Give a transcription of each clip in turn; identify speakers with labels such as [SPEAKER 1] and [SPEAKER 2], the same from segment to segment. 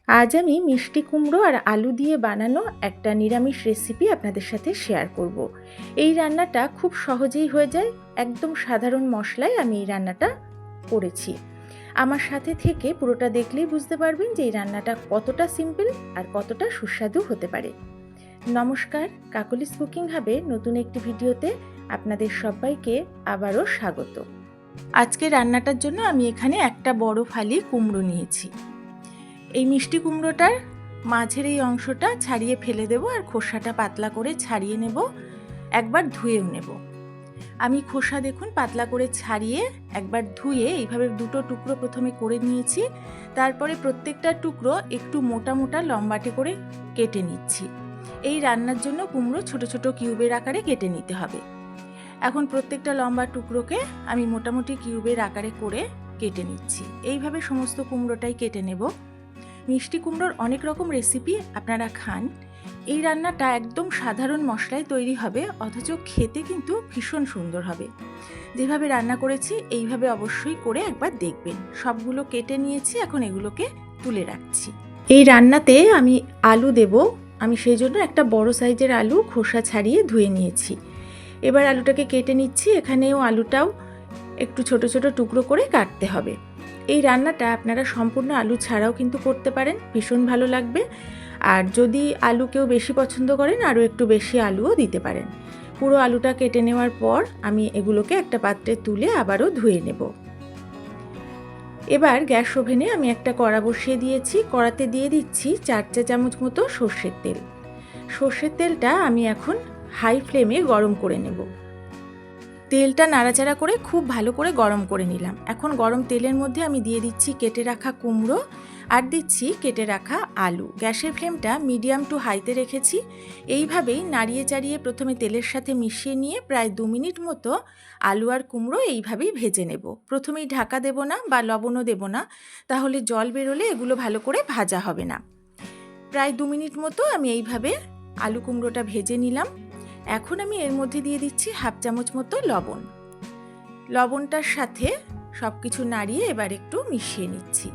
[SPEAKER 1] আজ আমি মিষ্টি কুমড়ো আর আলু দিয়ে বানানো একটা নিরামিষ রেসিপি আপনাদের সাথে শেয়ার করব। এই রান্নাটা খুব সহজেই হয়ে যায়, একদম সাধারণ মশলায় আমি এই রান্নাটা করেছি। আমার সাথে থেকে পুরোটা দেখলেই বুঝতে পারবেন যে এই রান্নাটা কতটা সিম্পল আর কতটা সুস্বাদু হতে পারে। নমস্কার, কাকলিস কুকিং হাবের নতুন একটি ভিডিওতে আপনাদের সবাইকে আবারও স্বাগত। আজকে রান্নাটার জন্য আমি এখানে একটা বড় ফালি কুমড়ো নিয়েছি। এই মিষ্টি কুমড়োটার মাঝের এই অংশটা ছাড়িয়ে ফেলে দেব আর খোসাটা পাতলা করে ছাড়িয়ে নেব, একবার ধুয়েও নেব। আমি খোসা দেখুন পাতলা করে ছাড়িয়ে একবার ধুয়ে এইভাবে দুটো টুকরো প্রথমে করে নিয়েছি। তারপরে প্রত্যেকটা টুকরো একটু মোটা মোটা লম্বাটে করে কেটে নিচ্ছি। এই রান্নার জন্য কুমড়ো ছোট ছোট কিউবের আকারে কেটে নিতে হবে। এখন প্রত্যেকটা লম্বা টুকরোকে আমি মোটামুটি কিউবের আকারে করে কেটে নিচ্ছি। এইভাবে সমস্ত কুমড়োটাই কেটে নেব। মিষ্টি কুমড়োর অনেক রকম রেসিপি আপনারা খান, এই রান্নাটা একদম সাধারণ মশলায় তৈরি হবে, অথচ খেতে কিন্তু ভীষণ সুন্দর হবে। যেভাবে রান্না করেছি এইভাবে অবশ্যই করে একবার দেখবেন। সবগুলো কেটে নিয়েছি, এখন এগুলোকে তুলে রাখছি। এই রান্নাতে আমি আলু দেব, আমি সেই জন্য একটা বড় সাইজের আলু খোসা ছাড়িয়ে ধুয়ে নিয়েছি। এবার আলুটাকে কেটে নিচ্ছি। এখানেও আলুটাও একটু ছোট ছোট টুকরো করে কাটতে হবে। এই রান্নাটা আপনারা সম্পূর্ণ আলু ছাড়াও কিন্তু করতে পারেন, ভীষণ ভালো লাগবে। আর যদি আলু কেউ বেশি পছন্দ করেন আরও একটু বেশি আলুও দিতে পারেন। পুরো আলুটা কেটে নেওয়ার পর আমি এগুলোকে একটা পাত্রে তুলে আবারও ধুয়ে নেব। এবার গ্যাস ওভেনে আমি একটা কড়া বসিয়ে দিয়েছি। কড়াতে দিয়ে দিচ্ছি 4 চা চামচ মতো সর্ষের তেল। সর্ষের তেলটা আমি এখন হাই ফ্লেমে গরম করে নেব। তেলটা নাড়াচাড়া করে খুব ভালো করে গরম করে নিলাম। এখন গরম তেলের মধ্যে আমি দিয়ে দিচ্ছি কেটে রাখা কুমড়ো আর দিচ্ছি কেটে রাখা আলু। গ্যাসের ফ্লেমটা মিডিয়াম টু হাইতে রেখেছি। এইভাবেই নাড়িয়ে চাড়িয়ে প্রথমে তেলের সাথে মিশিয়ে নিয়ে প্রায় 2 মিনিট মতো আলু আর কুমড়ো এইভাবেই ভেজে নেব। প্রথমেই ঢাকা দেব না বা লবণও দেব না, তাহলে জল বেরোলে এগুলো ভালো করে ভাজা হবে না। প্রায় 2 মিনিট মতো আমি এইভাবে আলু কুমড়োটা ভেজে নিলাম। এখন আমি এর মধ্যে দিয়ে দিচ্ছি হাফ চামচ মতো লবণ। লবণটার সাথে সব কিছু নাড়িয়ে এবার একটু মিশিয়ে নিচ্ছি।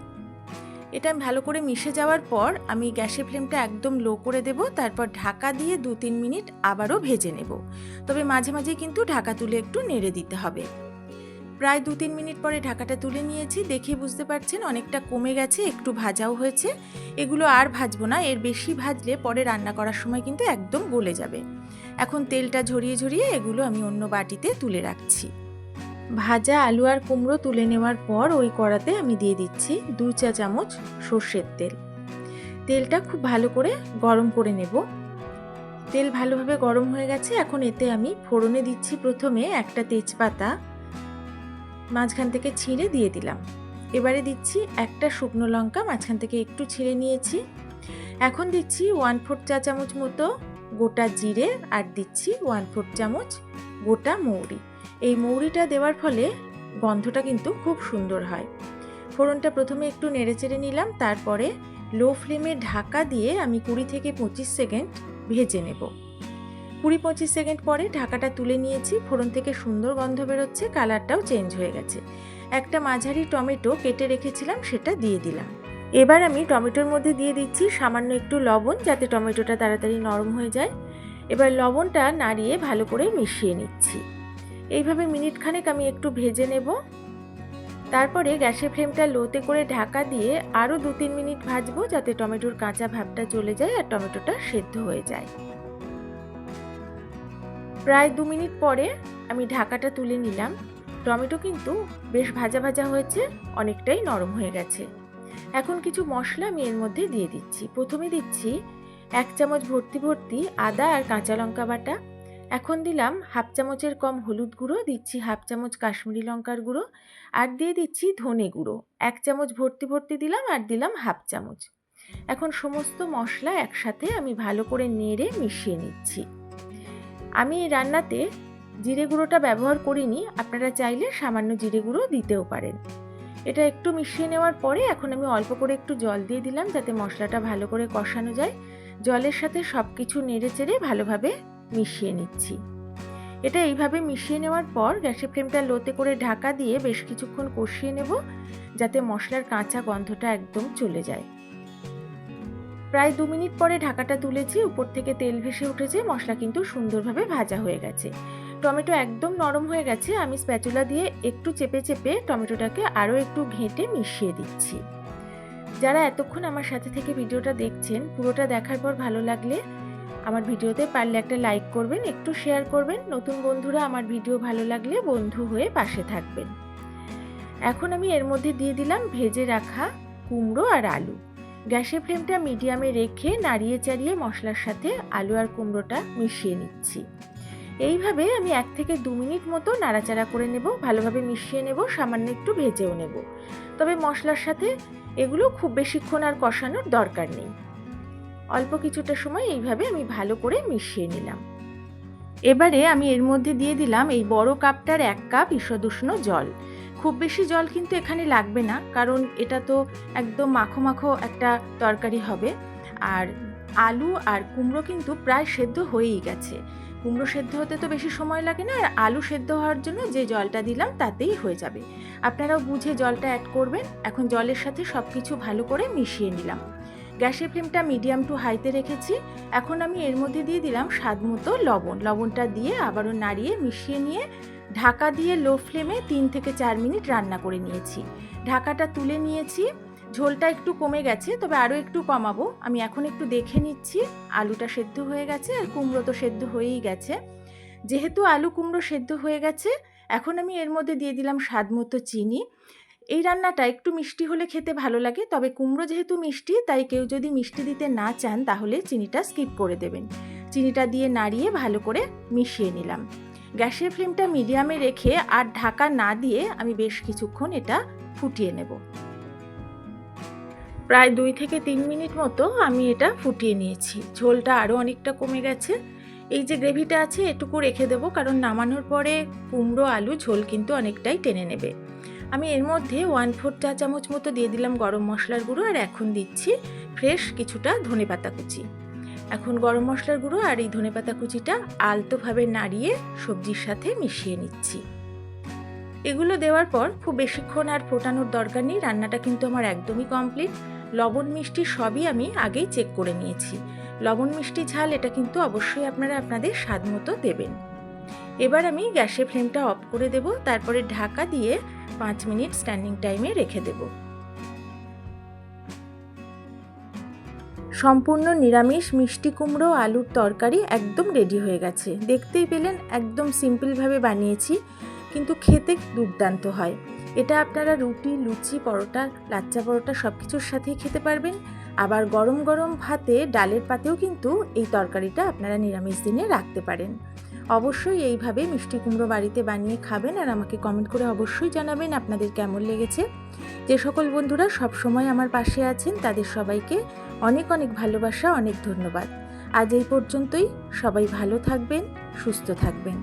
[SPEAKER 1] এটা ভালো করে মিশে যাওয়ার পর আমি গ্যাসের ফ্লেমটা একদম লো করে দেব। তারপর ঢাকা দিয়ে 2-3 মিনিট আবারও ভেজে নেব। তবে মাঝে মাঝে কিন্তু ঢাকা তুলে একটু নেড়ে দিতে হবে। প্রায় 2-3 মিনিট পরে ঢাকাটা তুলে নিয়েছি। দেখে বুঝতে পারছেন অনেকটা কমে গেছে, একটু ভাজাও হয়েছে। এগুলো আর ভাজবো না, এর বেশি ভাজলে পরে রান্না করার সময় কিন্তু একদম গলে যাবে। এখন তেলটা ঝরিয়ে ঝরিয়ে এগুলো আমি অন্য বাটিতে তুলে রাখছি। ভাজা আলু আর কুমড়ো তুলে নেওয়ার পর ওই কড়াতে আমি দিয়ে দিচ্ছি 2 চা চামচ সর্ষের তেল। তেলটা খুব ভালো করে গরম করে নেব। তেল ভালোভাবে গরম হয়ে গেছে। এখন এতে আমি ফোড়নে দিচ্ছি প্রথমে একটা তেজপাতা, মাঝখান থেকে ছিঁড়ে দিয়ে দিলাম। এবারে দিচ্ছি একটা শুকনো লঙ্কা, মাঝখান থেকে একটু ছিঁড়ে নিয়েছি। এখন দিচ্ছি 1/4 চা চামচ মতো গোটা জিরে আর দিচ্ছি 1/4 চামচ গোটা মৌরি। এই মৌরিটা দেওয়ার ফলে গন্ধটা কিন্তু খুব সুন্দর হয়। ফোড়নটা প্রথমে একটু নেড়েচেড়ে নিলাম, তারপরে লো ফ্লেমে ঢাকা দিয়ে আমি 20 থেকে 25 সেকেন্ড ভেজে নেব। 20-25 সেকেন্ড পরে ঢাকাটা তুলে নিয়েছি। ফোড়ন থেকে সুন্দর গন্ধ বেরোচ্ছে, কালারটাও চেঞ্জ হয়ে গেছে। একটা মাঝারি টমেটো কেটে রেখেছিলাম, সেটা দিয়ে দিলাম। এবার আমি টমেটোর মধ্যে দিয়ে দিচ্ছি সামান্য একটু লবণ, যাতে টমেটোটা তাড়াতাড়ি নরম হয়ে যায়। এবার লবণটা নাড়িয়ে ভালো করে মিশিয়ে নিচ্ছি। এইভাবে মিনিটখানেক আমি একটু ভেজে নেব। তারপরে গ্যাসের ফ্লেমটা লোতে করে ঢাকা দিয়ে আরও 2-3 মিনিট ভাজবো, যাতে টমেটোর কাঁচা ভাবটা চলে যায় আর টমেটোটা সেদ্ধ হয়ে যায়। প্রায় 2 মিনিট পরে আমি ঢাকাটা তুলে নিলাম। টমেটো কিন্তু বেশ ভাজা ভাজা হয়েছে, অনেকটাই নরম হয়ে গেছে। এখন কিছু মশলা আমি এর মধ্যে দিয়ে দিচ্ছি। প্রথমে দিচ্ছি 1 চামচ ভর্তি ভর্তি আদা আর কাঁচা লঙ্কা বাটা। এখন দিলাম হাফ চামচের কম হলুদ গুঁড়ো, দিচ্ছি হাফ চামচ কাশ্মীরি লঙ্কার গুঁড়ো আর দিয়ে দিচ্ছি ধনে গুঁড়ো। 1 চামচ ভর্তি ভর্তি দিলাম আর দিলাম হাফ চামচ। এখন সমস্ত মশলা একসাথে আমি ভালো করে নেড়ে মিশিয়ে নিচ্ছি। আমি এই রান্নাতে জিরে গুঁড়োটা ব্যবহার করিনি, আপনারা চাইলে সামান্য জিরে গুঁড়ো দিতেও পারেন। এটা একটু মিশিয়ে নেওয়ার পরে এখন আমি অল্প করে একটু জল দিয়ে দিলাম, যাতে মশলাটা ভালো করে কষানো যায়। জলের সাথে সব কিছু নেড়ে চেড়ে ভালোভাবে মিশিয়ে নিচ্ছি। এটা এইভাবে মিশিয়ে নেওয়ার পর গ্যাসের ফ্লেমটা লোতে করে ঢাকা দিয়ে বেশ কিছুক্ষণ কষিয়ে নেব, যাতে মশলার কাঁচা গন্ধটা একদম চলে যায়। প্রায় 2 মিনিট পরে ঢাকাটা তুলেছি, উপর থেকে তেল ভেসে উঠেছে, মশলা কিন্তু সুন্দরভাবে ভাজা হয়ে গেছে। টমেটো একদম নরম হয়ে গেছে। আমি স্প্যাচুলা দিয়ে একটু চেপে চেপে টমেটোটাকে আরও একটু ঘেঁটে মিশিয়ে দিচ্ছি। যারা এতক্ষণ আমার সাথে থেকে ভিডিওটা দেখছেন, পুরোটা দেখার পর ভালো লাগলে আমার ভিডিওতে পারলে একটা লাইক করবেন, একটু শেয়ার করবেন। নতুন বন্ধুরা আমার ভিডিও ভালো লাগলে বন্ধু হয়ে পাশে থাকবেন। এখন আমি এর মধ্যে দিয়ে দিলাম ভেজে রাখা কুমড়ো আর আলু। গ্যাসের ফ্লেমটা মিডিয়ামে রেখে নাড়িয়ে চাড়িয়ে মশলার সাথে আলু আর কুমড়োটা মিশিয়ে নিচ্ছি। এইভাবে আমি 1 থেকে 2 মিনিট মতো নাড়াচাড়া করে নেব, ভালোভাবে মিশিয়ে নেব, সামান্য একটু ভেজেও নেব। তবে মশলার সাথে এগুলো খুব বেশিক্ষণ আর কষানোর দরকার নেই। অল্প কিছুটা সময় এইভাবে আমি ভালো করে মিশিয়ে নিলাম। এবারে আমি এর মধ্যে দিয়ে দিলাম এই বড় কাপটার 1 কাপ ঈষদ উষ্ণ জল। খুব বেশি জল কিন্তু এখানে লাগবে না, কারণ এটা তো একদম মাখো মাখো একটা তরকারি হবে। আর আলু আর কুমড়ো কিন্তু প্রায় সেদ্ধ হয়েই গেছে। কুমড়ো সেদ্ধ হতে তো বেশি সময় লাগে না, আর আলু সেদ্ধ হওয়ার জন্য যে জলটা দিলাম তাতেই হয়ে যাবে। আপনারাও বুঝে জলটা অ্যাড করবেন। এখন জলের সাথে সব কিছু ভালো করে মিশিয়ে নিলাম। গ্যাসের ফ্লেমটা মিডিয়াম টু হাইতে রেখেছি। এখন আমি এর মধ্যে দিয়ে দিলাম স্বাদ মতো লবণ। লবণটা দিয়ে আবারও নাড়িয়ে মিশিয়ে নিয়ে ঢাকা দিয়ে লো ফ্লেমে 3 থেকে 4 মিনিট রান্না করে নিয়েছি। ঢাকাটা তুলে নিয়েছি। ঝোলটা একটু কমে গেছে, তবে আরও একটু কমাবো। আমি এখন একটু দেখে নিচ্ছি। আলুটা সেদ্ধ হয়ে গেছে আর কুমড়ো তো সেদ্ধ হয়েই গেছে। যেহেতু আলু কুমড়ো সেদ্ধ হয়ে গেছে, এখন আমি এর মধ্যে দিয়ে দিলাম স্বাদ মতো চিনি। এই রান্নাটা একটু মিষ্টি হলে খেতে ভালো লাগে, তবে কুমড়ো যেহেতু মিষ্টি, তাই কেউ যদি মিষ্টি দিতে না চান তাহলে চিনিটা স্কিপ করে দেবেন। চিনিটা দিয়ে নাড়িয়ে ভালো করে মিশিয়ে নিলাম। গ্যাসের ফ্লেমটা মিডিয়ামে রেখে আর ঢাকা না দিয়ে আমি বেশ কিছুক্ষণ এটা ফুটিয়ে নেব। প্রায় 2 থেকে 3 মিনিট মতো আমি এটা ফুটিয়ে নিয়েছি। ঝোলটা আরও অনেকটা কমে গেছে। এই যে গ্রেভিটা আছে এটুকু রেখে দেবো, কারণ নামানোর পরে কুমড়ো আলু ঝোল কিন্তু অনেকটাই টেনে নেবে। আমি এর মধ্যে 1/4 চা চামচ মতো দিয়ে দিলাম গরম মশলার গুঁড়ো, আর এখন দিচ্ছি ফ্রেশ কিছুটা ধনেপাতা কুচি। এখন গরম মশলার গুঁড়ো আর এই ধনেপাতা কুচিটা আলতোভাবে নাড়িয়ে সবজির সাথে মিশিয়ে নিচ্ছি। এগুলো দেওয়ার পর খুব বেশিক্ষণ আর ফোটানোর দরকার নেই। রান্নাটা কিন্তু আমার একদমই কমপ্লিট। লবণ মিষ্টি সবই আমি আগেই চেক করে নিয়েছি। লবণ মিষ্টি ঝাল এটা কিন্তু অবশ্যই আপনারা আপনাদের স্বাদ মতো দেবেন। এবার আমি গ্যাসের ফ্লেমটা অফ করে দেব, তারপরে ঢাকা দিয়ে 5 মিনিট স্ট্যান্ডিং টাইমে রেখে দেব। সম্পূর্ণ নিরামিষ মিষ্টি কুমড়ো আলুর তরকারি একদম রেডি হয়ে গেছে। দেখতেই পেলেন একদম সিম্পলভাবে বানিয়েছি, কিন্তু খেতে দুর্দান্ত হয়। এটা আপনারা রুটি, লুচি, পরোটা, লাচ্চা পরোটা সব কিছুর সাথেই খেতে পারবেন। আবার গরম গরম ভাতে, ডালের পাতেও কিন্তু এই তরকারিটা আপনারা নিরামিষ দিনে রাখতে পারেন। অবশ্যই এইভাবে মিষ্টি কুমড়ো বাড়িতে বানিয়ে খাবেন, আর আমাকে কমেন্ট করে অবশ্যই জানাবেন আপনাদের কেমন লেগেছে। যে সকল বন্ধুরা সব সময় আমার পাশে আছেন তাদের সবাইকে অনেক অনেক ভালোবাসা, অনেক ধন্যবাদ। আজ এই পর্যন্তই। সবাই ভালো থাকবেন, সুস্থ থাকবেন।